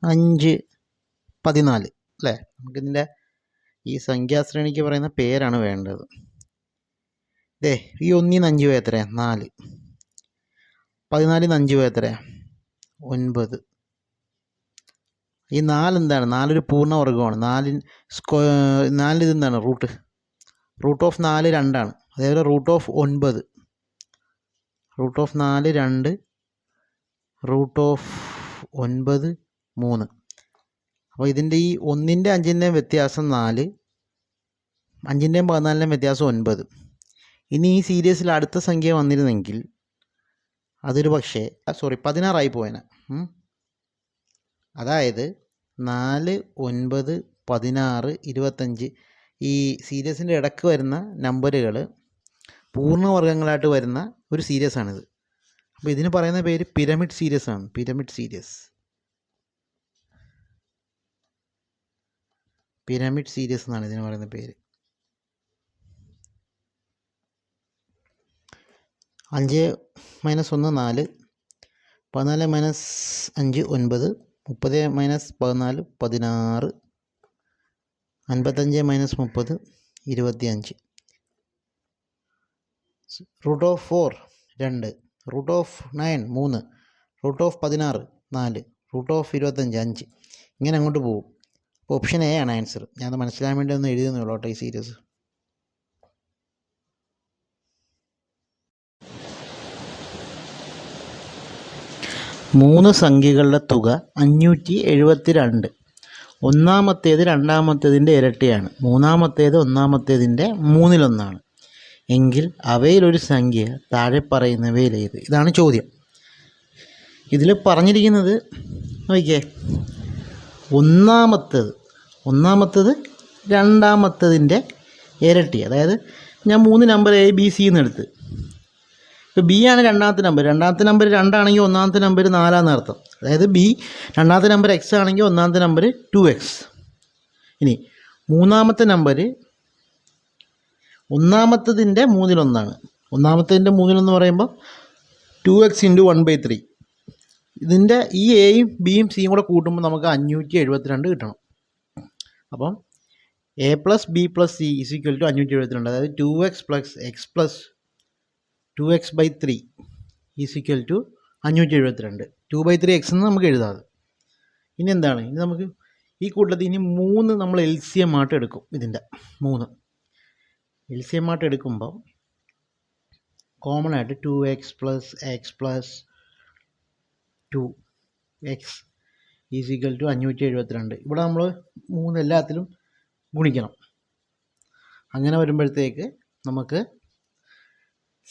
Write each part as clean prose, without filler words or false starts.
5 14 അല്ലേ? നമുക്കിതിൻ്റെ ഈ സംഖ്യാശ്രേണിക്ക് പറയുന്ന പേരാണ് വേണ്ടത്. ഈ 1-ന്ന് 5 പോയാൽ എത്രയാണ്? 4. 14-ന്ന് 5 പോയാൽ എത്രയാണ്? 9. ഈ 4 എന്താണ്? 4 ഒരു പൂർണ്ണവർഗമാണ്. 4 ഇതെന്താണ്? റൂട്ട് ഓഫ് 4 2ആണ്. അതേപോലെ root of 9, root of 4 2, root of 9 3. അപ്പോൾ ഇതിൻ്റെ ഈ 1-ൻ്റെയും 5-ൻ്റെയും വ്യത്യാസം 4, 5-ൻ്റെയും 14-ൻ്റെയും വ്യത്യാസം 9. ഇനി ഈ സീരീസിൽ അടുത്ത സംഖ്യ വന്നിരുന്നെങ്കിൽ അതൊരു പക്ഷേ 16 പോയേനെ. അതായത് 4, 9, 16, 25 ഈ സീരീസിൻ്റെ ഇടയ്ക്ക് വരുന്ന നമ്പറുകൾ പൂർണ്ണവർഗങ്ങളായിട്ട് വരുന്ന ഒരു സീരീസാണിത്. അപ്പോൾ ഇതിന് പറയുന്ന പേര് പിരമിഡ് സീരീസ് ആണ്. പിരമിഡ് സീരീസ് എന്നാണ് ഇതിന് പറയുന്ന പേര്. 5 - 1 4, 14 - 5 9, 30 - 14 16, 55 - 30 25. Root of 4 2, root of 9 3, root of 16 4, root of 25 5. ഇങ്ങനെ അങ്ങോട്ട് പോകും. അപ്പോൾ ഓപ്ഷൻ എ ആണ് ആൻസർ. ഞാനത് മനസ്സിലാൻ വേണ്ടി ഒന്ന് എഴുതുന്നുള്ളൂ കേട്ടോ ഈ സീരീസ്. മൂന്ന് സംഖ്യകളുടെ തുക 572. ഒന്നാമത്തേത് രണ്ടാമത്തേതിൻ്റെ ഇരട്ടിയാണ്. മൂന്നാമത്തേത് ഒന്നാമത്തേതിൻ്റെ 1/3 എങ്കിൽ അവയിലൊരു സംഖ്യ താഴെ പറയുന്നവയിലേത്? ഇതാണ് ചോദ്യം. ഇതിൽ പറഞ്ഞിരിക്കുന്നത് നോക്കിയേ, ഒന്നാമത്തേത് രണ്ടാമത്തേതിൻ്റെ ഇരട്ടി. അതായത് ഞാൻ 3 നമ്പർ എ ബി സി എന്നെടുത്ത്. ഇപ്പോൾ ബി ആണ് രണ്ടാമത്തെ നമ്പർ 2 ആണെങ്കിൽ ഒന്നാമത്തെ നമ്പർ 4 അർത്ഥം. അതായത് രണ്ടാമത്തെ നമ്പർ എക്സ് ആണെങ്കിൽ ഒന്നാമത്തെ നമ്പർ 2x. ഇനി മൂന്നാമത്തെ നമ്പർ ഒന്നാമത്തതിൻ്റെ 1/3. ഒന്നാമത്തതിൻ്റെ 1/3 പറയുമ്പോൾ 2x × 1/3. ഇതിൻ്റെ ഈ എയും ബിയും സിയും കൂടെ കൂട്ടുമ്പോൾ നമുക്ക് 572 കിട്ടണം. അപ്പം a + b + c = 572. അതായത് 2x + x + 2x/3 = 572. 2/3x എന്ന് നമുക്ക് എഴുതാതെ. ഇനി എന്താണ്? ഇനി നമുക്ക് ഈ കൂട്ടത്തിൽ ഇനി 3 നമ്മൾ LCM ആയിട്ട് എടുക്കും. ഇതിൻ്റെ 3 LCM ആയിട്ട് എടുക്കുമ്പോൾ കോമൺ ആയിട്ട് 2x + x + 2x = 572. ഇവിടെ നമ്മൾ 3 എല്ലാത്തിലും ഗുണിക്കണം. അങ്ങനെ വരുമ്പോഴത്തേക്ക് നമുക്ക്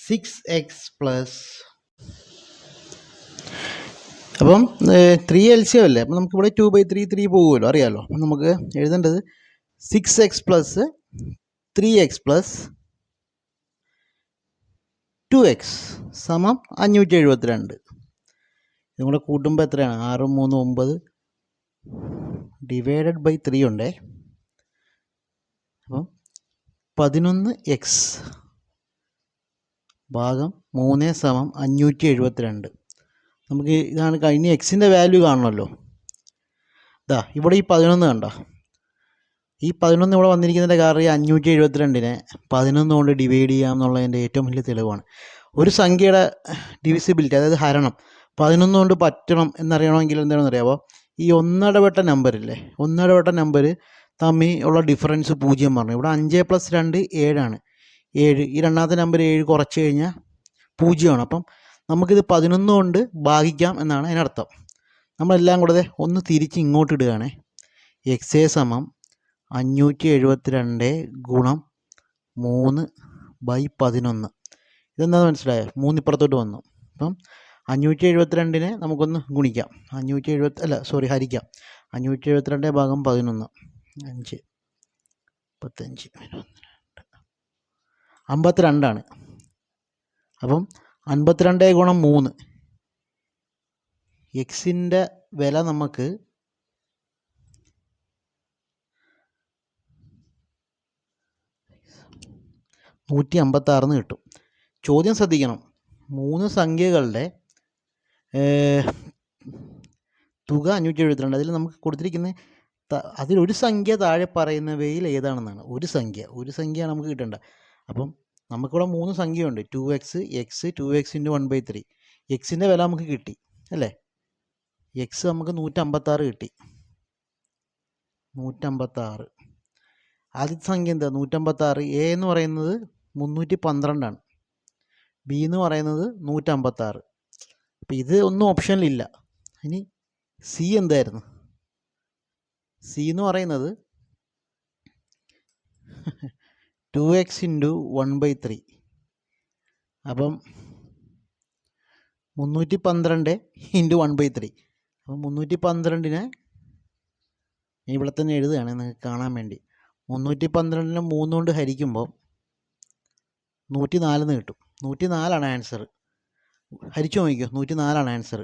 6x + അപ്പം 3 LCM അല്ലേ? അപ്പം നമുക്കിവിടെ 2/3 പോകുമല്ലോ, അറിയാമല്ലോ. അപ്പം നമുക്ക് എഴുതേണ്ടത് 6x + 3x + 2x = 572. ഇതും കൂടെ കൂട്ടുമ്പോൾ എത്രയാണ്? 6 3 9 ÷ 3 ഉണ്ടേ. അപ്പം 11x / 3 = 572. നമുക്ക് ഇതാണ് കഴിഞ്ഞ എക്സിൻ്റെ വാല്യൂ കാണണമല്ലോ. ഇവിടെ ഈ 11 കണ്ടോ? ഈ 11 ഇവിടെ വന്നിരിക്കുന്നതിൻ്റെ കാരണം ഈ 572-നെ 11 കൊണ്ട് ഡിവൈഡ് ചെയ്യാം എന്നുള്ളതിൻ്റെ ഏറ്റവും വലിയ തെളിവാണ്. ഒരു സംഖ്യയുടെ ഡിവിസിബിലിറ്റി, അതായത് ഹരണം 11 കൊണ്ട് പറ്റണം എന്നറിയണമെങ്കിൽ എന്താണെന്ന് അറിയാമോ? ഈ ഒന്നിടവിട്ട നമ്പറില്ലേ, ഒന്നിടവിട്ട നമ്പർ തമ്മിൽ ഉള്ള ഡിഫറൻസ് 0 പറഞ്ഞു. ഇവിടെ 5 + 2 7 ആണ്. 7. ഈ രണ്ടാമത്തെ നമ്പർ 7 കുറച്ച് കഴിഞ്ഞാൽ 0 ആണ്. അപ്പം നമുക്കിത് 11 കൊണ്ട് ഭാഗിക്കാം എന്നാണ് അതിനർത്ഥം. നമ്മളെല്ലാം കൂടെ ഒന്ന് തിരിച്ച് ഇങ്ങോട്ട് ഇടുകയാണേ. x = 572 × 3/11. ഇതെന്താണെന്ന് മനസ്സിലായോ? 3 ഇപ്പുറത്തോട്ട് വന്നു. അപ്പം 572-നെ നമുക്കൊന്ന് ഗുണിക്കാം. ഹരിക്കാം. 572 / 11 5 35 52 ആണ്. അപ്പം 52 × 3 എക്സിൻ്റെ വില നമുക്ക് 156 കിട്ടും. ചോദ്യം ശ്രദ്ധിക്കണം. 3 സംഖ്യകളുടെ തുക 572. അതിൽ നമുക്ക് കൊടുത്തിരിക്കുന്ന അതിലൊരു സംഖ്യ താഴെ പറയുന്നവയിൽ ഏതാണെന്നാണ്. ഒരു സംഖ്യയാണ് നമുക്ക് കിട്ടേണ്ടത്. അപ്പം നമുക്കിവിടെ 3 സംഖ്യയുണ്ട്. 2x, x, 2x × 1/3. എക്സിൻ്റെ വില നമുക്ക് കിട്ടി അല്ലേ? എക്സ് നമുക്ക് 156 കിട്ടി. 156. ആദ്യത്തെ സംഖ്യ എന്താ? 156. എ എന്ന് പറയുന്നത് 312 ബി എന്ന് പറയുന്നത് 156. അപ്പം ഇത് ഒന്നും ഓപ്ഷനിലില്ല. ഇനി സി എന്തായിരുന്നു? സി എന്ന് പറയുന്നത് 2x × 1/3. അപ്പം 312 × 1/3. അപ്പം 312-നെ ഇവിടെ തന്നെ എഴുതുകയാണ് നിങ്ങൾക്ക് കാണാൻ വേണ്ടി. 312-നെ 3 കൊണ്ട് ഹരിക്കുമ്പോൾ 104 കിട്ടും. 104 ആൻസർ. ഹരിച്ചു നോക്കിക്കോ, 104 ആൻസർ.